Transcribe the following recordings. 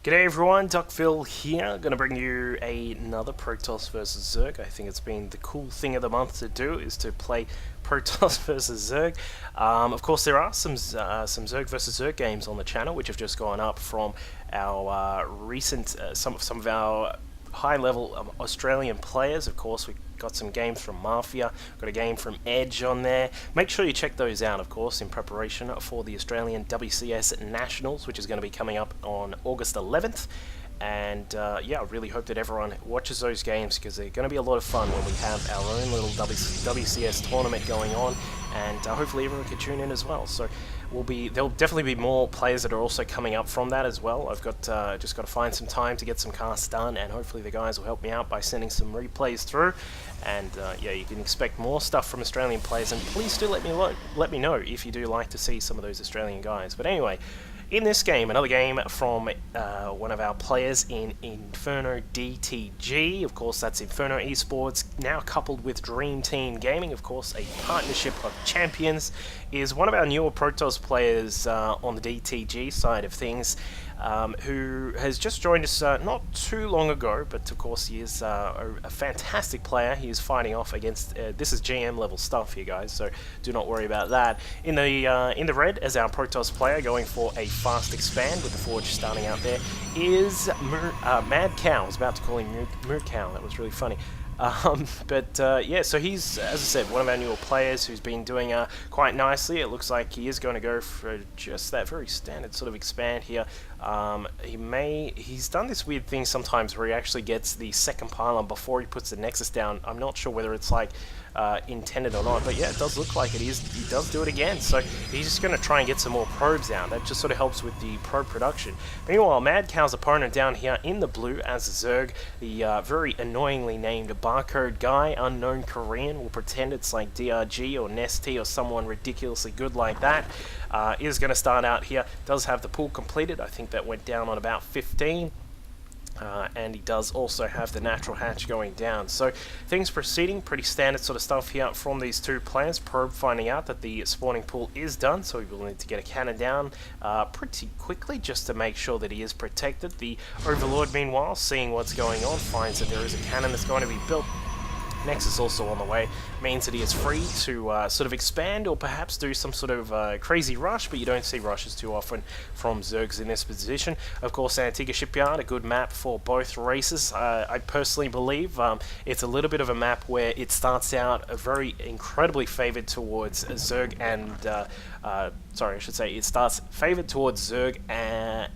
G'day everyone, Duckville here, going to bring you another Protoss vs Zerg. I think it's been the cool thing of the month to do, is to play Protoss vs Zerg. Of course there are some Zerg vs Zerg games on the channel which have just gone up from our recent, some of our high-level Australian players. Of course we got some games from Mafia, got a game from Edge on there. Make sure you check those out, of course, in preparation for the Australian WCS Nationals, which is going to be coming up on August 11th. And yeah, I really hope that everyone watches those games, because they're going to be a lot of fun when we have our own little WCS tournament going on, and hopefully everyone can tune in as well. So there'll definitely be more players that are also coming up from that as well. I've got just got to find some time to get some casts done, and hopefully the guys will help me out by sending some replays through. And yeah, you can expect more stuff from Australian players, and please do let me know if you do like to see some of those Australian guys. But anyway, in this game, another game from one of our players in inFdtG. Of course, that's Inferno Esports, now coupled with Dream Team Gaming. Of course, a partnership of champions. Is one of our newer Protoss players on the DTG side of things, who has just joined us not too long ago, but of course he is a fantastic player. He is fighting off against, this is GM level stuff here, guys, so do not worry about that. In the red, as our Protoss player, going for a fast expand with the Forge starting out there, is MadCow. I was about to call him MadCow, that was really funny. Yeah, so he's, as I said, one of our newer players who's been doing quite nicely. It looks like he is going to go for just that very standard sort of expand here. He's done this weird thing sometimes where he actually gets the second pylon before he puts the Nexus down. I'm not sure whether it's like intended or not, but yeah, it does look like it is. He does do it again, so he's just going to try and get some more probes down. That just sort of helps with the probe production. Meanwhile, MadCow's opponent down here in the blue as a Zerg, the very annoyingly named barcode guy, Unknown Korean, will pretend it's like DRG or Nesty or someone ridiculously good like that, is going to start out here. Does have the pool completed. I think that went down on about 15. And he does also have the natural hatch going down. So things proceeding, pretty standard sort of stuff here from these two players. Probe finding out that the spawning pool is done, so he will need to get a cannon down pretty quickly just to make sure that he is protected. The Overlord, meanwhile, seeing what's going on, finds that there is a cannon that's going to be built. Nexus also on the way, means that he is free to sort of expand or perhaps do some sort of crazy rush, but you don't see rushes too often from Zergs in this position. Of course, Antigua Shipyard, a good map for both races. I personally believe it's a little bit of a map where it starts out very incredibly favoured towards Zerg and sorry, I should say it starts favoured towards Zerg and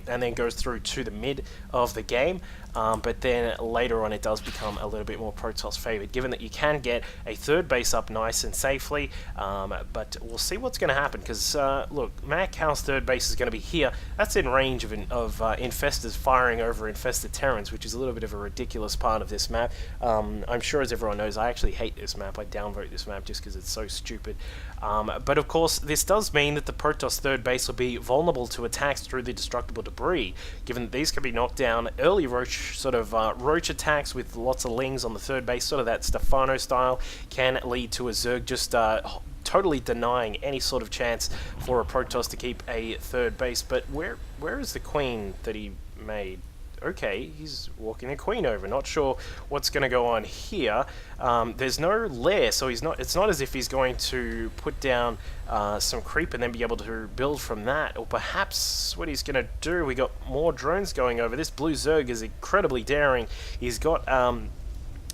then goes through to the mid of the game. But then later on it does become a little bit more Protoss favoured, given that you can get a third base up nice and safely. But we'll see what's going to happen, because look, MadCow's third base is going to be here. That's in range of infestors firing over infested Terrans, which is a little bit of a ridiculous part of this map. I'm sure, as everyone knows, I actually hate this map. I downvote this map just because it's so stupid. But of course, this does mean that the Protoss third base will be vulnerable to attacks through the destructible debris, given that these can be knocked down early roach attacks with lots of lings on the third base, sort of that Stefano style, can lead to a Zerg just totally denying any sort of chance for a Protoss to keep a third base. But where is the queen that he made? Okay, he's walking a queen over. Not sure what's going to go on here. There's no lair, so it's not as if he's going to put down some creep and then be able to build from that. Or perhaps what he's going to do, we got more drones going over. This blue Zerg is incredibly daring. He's got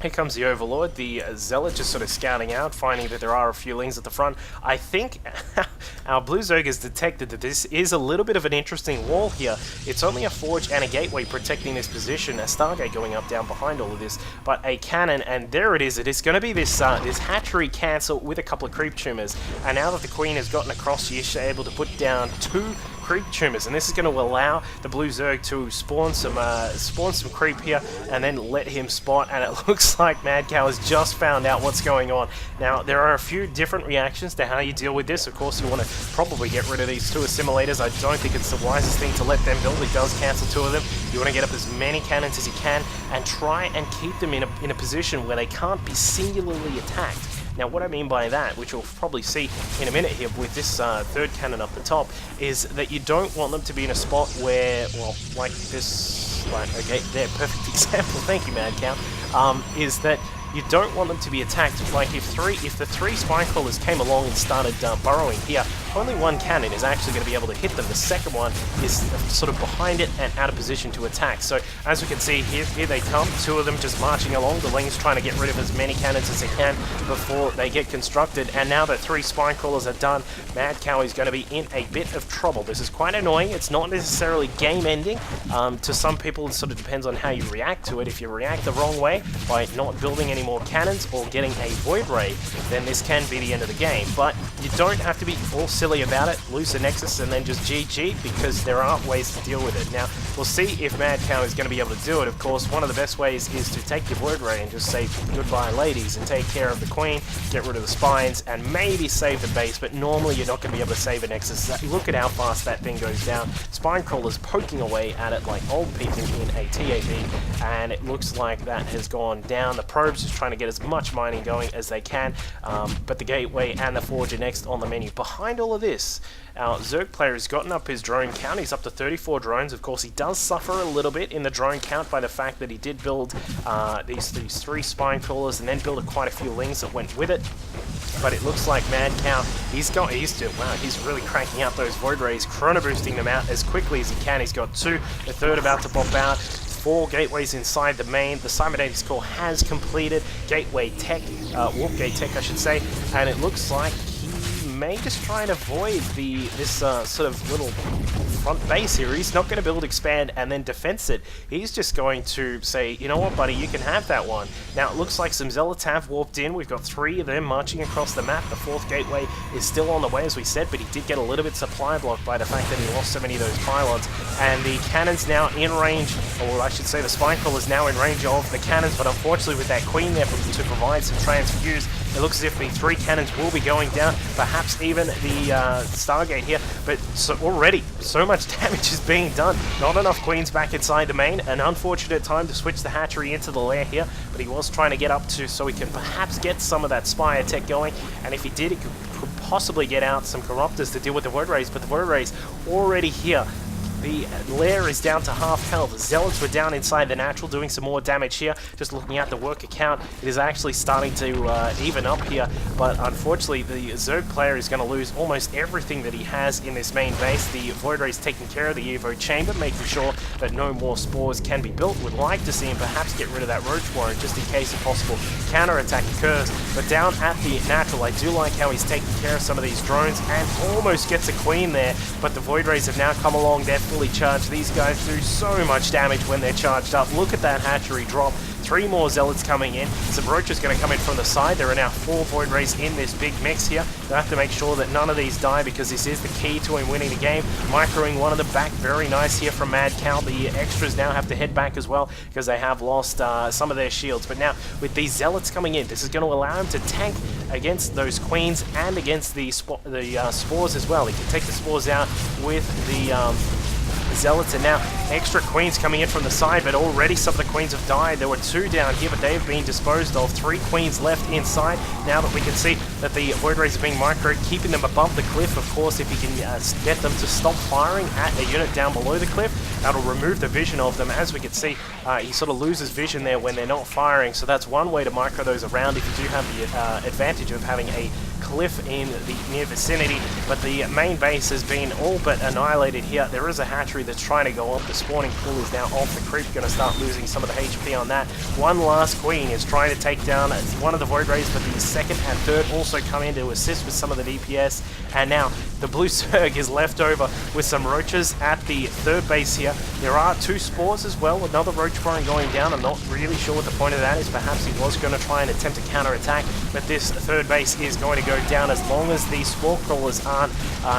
here comes the Overlord, the Zealot just sort of scouting out, finding that there are a few lings at the front. I think our blue Zerg has detected that this is a little bit of an interesting wall here. It's only a forge and a gateway protecting this position, a Stargate going up down behind all of this, but a cannon, and there it is. It is going to be this this hatchery cancel with a couple of creep tumors, and now that the Queen has gotten across, she's able to put down 2 creep tumors, and this is going to allow the blue Zerg to spawn some creep here and then let him spot, and it looks like MadCow has just found out what's going on. Now, there are a few different reactions to how you deal with this. Of course, you want to probably get rid of these 2 assimilators. I don't think it's the wisest thing to let them build. It does cancel 2 of them. You want to get up as many cannons as you can and try and keep them in a position where they can't be singularly attacked. Now, what I mean by that, which you'll probably see in a minute here with this third cannon up the top, is that you don't want them to be in a spot where, well, like this, like, okay, there, perfect example, thank you, MadCow, is that you don't want them to be attacked. Like if the three spine crawlers came along and started burrowing here, only one cannon is actually going to be able to hit them. The second one is sort of behind it and out of position to attack. So as we can see here they come, two of them just marching along. The Ling's trying to get rid of as many cannons as they can before they get constructed. And now that three spine crawlers are done, MadCow is going to be in a bit of trouble. This is quite annoying. It's not necessarily game ending. To some people, it sort of depends on how you react to it. If you react the wrong way by not building any more cannons or getting a Void Ray, then this can be the end of the game. But you don't have to be all silly about it, lose the Nexus and then just GG, because there are ways to deal with it. Now, we'll see if MadCow is going to be able to do it. Of course, one of the best ways is to take your Void Ray and just say goodbye ladies and take care of the Queen, get rid of the spines, and maybe save the base, but normally you're not going to be able to save a Nexus. Look at how fast that thing goes down. Spine crawlers poking away at it like old people in a TAP, and it looks like that has gone down. The probes just trying to get as much mining going as they can, but the Gateway and the Forge are next on the menu. Behind all of this, our Zerg player has gotten up his drone count. He's up to 34 drones. Of course, he does suffer a little bit in the drone count by the fact that he did build these three spine crawlers and then build quite a few Lings that went with it. But it looks like MadCow, he's really cranking out those Void Rays, chrono boosting them out as quickly as he can. He's got two, a third about to pop out. 4 gateways inside the main. The simultaneous core has completed. Gateway tech, warp gate tech I should say, and it looks like he may just try and avoid this sort of little front base here. He's not going to build expand and then defense it. He's just going to say, you know what, buddy, you can have that one. Now it looks like some Zealots have warped in. We've got 3 of them marching across the map. The 4th gateway is still on the way, as we said, but he did get a little bit supply blocked by the fact that he lost so many of those pylons. And the cannons now in range, or I should say the spine crawler is now in range of the cannons, but unfortunately with that Queen there to provide some transfuse, it looks as if the 3 cannons will be going down, perhaps even the Stargate here, but already so much damage is being done. Not enough Queens back inside the main. An unfortunate time to switch the hatchery into the lair here, but he was trying to get up to so he can perhaps get some of that Spire tech going, and if he did, he could possibly get out some Corruptors to deal with the Void Rays, but the Void Rays already here. The lair is down to half health. Zealots were down inside the natural, doing some more damage here. Just looking at the worker count, it is actually starting to even up here. But unfortunately, the Zerg player is going to lose almost everything that he has in this main base. The Void Ray is taking care of the Evo chamber, making sure that no more spores can be built. Would like to see him perhaps get rid of that Roach Warren, just in case a possible counter-attack occurs. But down at the natural, I do like how he's taking care of some of these drones and almost gets a Queen there. But the Void Rays have now come along. They're fully charged. These guys do so much damage when they're charged up. Look at that hatchery drop. 3 more Zealots coming in. Some Roaches going to come in from the side. There are now 4 Void Rays in this big mix here. They have to make sure that none of these die, because this is the key to him winning the game. Microing one of the back. Very nice here from MadCow. The extras now have to head back as well, because they have lost some of their shields. But now, with these Zealots coming in, this is going to allow him to tank against those Queens and against the spores as well. He can take the spores out with the Zealots, and now extra Queens coming in from the side, but already some of the Queens have died. There were 2 down here, but they have been disposed of. 3 Queens left inside. Now that we can see that the Void Rays are being microed, keeping them above the cliff. Of course, if he can get them to stop firing at a unit down below the cliff, that'll remove the vision of them. As we can see, he sort of loses vision there when they're not firing, so that's one way to micro those around if you do have the advantage of having a cliff in the near vicinity. But the main base has been all but annihilated here. There is a hatchery that's trying to go up. The spawning pool is now off. The creep going to start losing some of the HP on that. One last Queen is trying to take down one of the Void Rays, but the second and third also come in to assist with some of the DPS. And now the blue Zerg is left over with some Roaches at the third base here. There are 2 spores as well. Another Roach Warren going down. I'm not really sure what the point of that is. Perhaps he was going to try and attempt a counter-attack, but this third base is going to go down as long as the spore crawlers aren't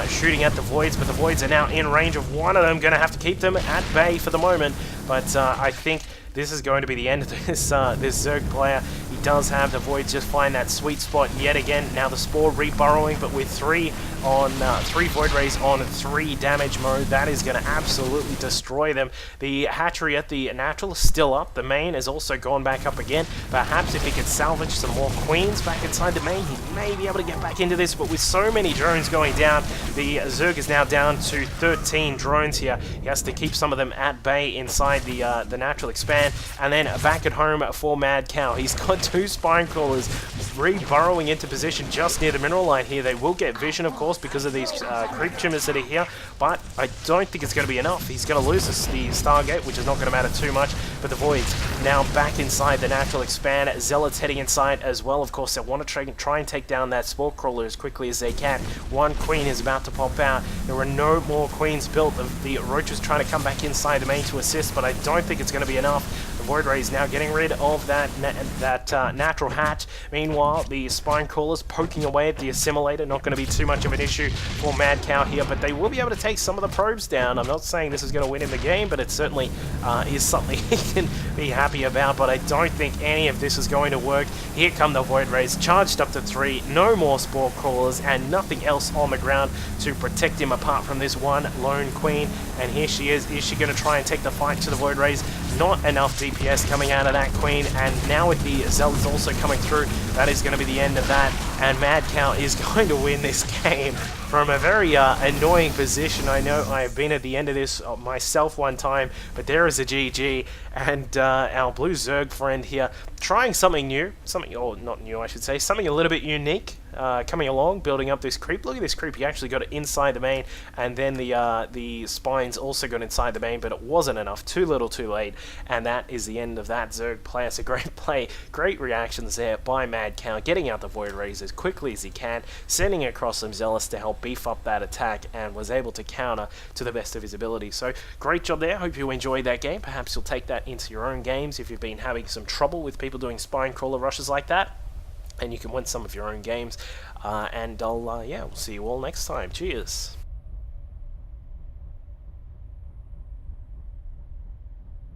shooting at the Voids. But the Voids are now in range of one of them. Going to have to keep them at bay for the moment. But I think this is going to be the end of this this Zerg player. He does have the Void just find that sweet spot yet again. Now the Spore re-burrowing, but with three Void Rays on 3 damage mode, that is going to absolutely destroy them. The hatchery at the natural is still up. The main has also gone back up again. Perhaps if he could salvage some more queens back inside the main, he may be able to get back into this, but with so many drones going down, the Zerg is now down to 13 drones here. He has to keep some of them at bay inside the natural expand, and then back at home for MadCow. He's got 2 spine crawlers re-burrowing into position just near the mineral line here. They will get vision, of course, because of these creep tumors that are here, but I don't think it's going to be enough. He's going to lose the Stargate, which is not going to matter too much, but the Voids now back inside the natural expand. Zealots heading inside as well. Of course, they want to try and take down that Spore Crawler as quickly as they can. 1 queen is about to pop out. There are no more queens built. The Roach is trying to come back inside the main to assist, but I don't think it's going to be enough. The Void Ray is now getting rid of that natural hatch. Meanwhile, the Spine Crawlers poking away at the Assimilator. Not going to be too much of an issue for MadCow here, but they will be able to take some of the probes down. I'm not saying this is going to win him the game, but it certainly is something he can be happy about, but I don't think any of this is going to work. Here come the Void Rays, charged up to 3, no more Spore Crawlers, and nothing else on the ground to protect him apart from this one lone queen. And here she is. Is she going to try and take the fight to the Void Rays? Not enough DPS coming out of that queen, and now with the Zealots also coming through, that is going to be the end of that, and MadCow is going to win this game from a very annoying position. I know I have been at the end of this myself one time, but there is a GG, and our blue Zerg friend here trying something new, not new I should say, something a little bit unique, coming along, building up this creep. Look at this creep, he actually got it inside the main, and then the spines also got inside the main, but it wasn't enough, too little too late, and that is the end of that Zerg play. It's a great play, great reactions there by MadCow, getting out the Void Rays as quickly as he can, sending across some Zealots to help beef up that attack, and was able to counter to the best of his ability. So great job there. Hope you enjoyed that game. Perhaps you'll take that into your own games if you've been having some trouble with people doing spine crawler rushes like that, and you can win some of your own games. And I'll we'll see you all next time. Cheers.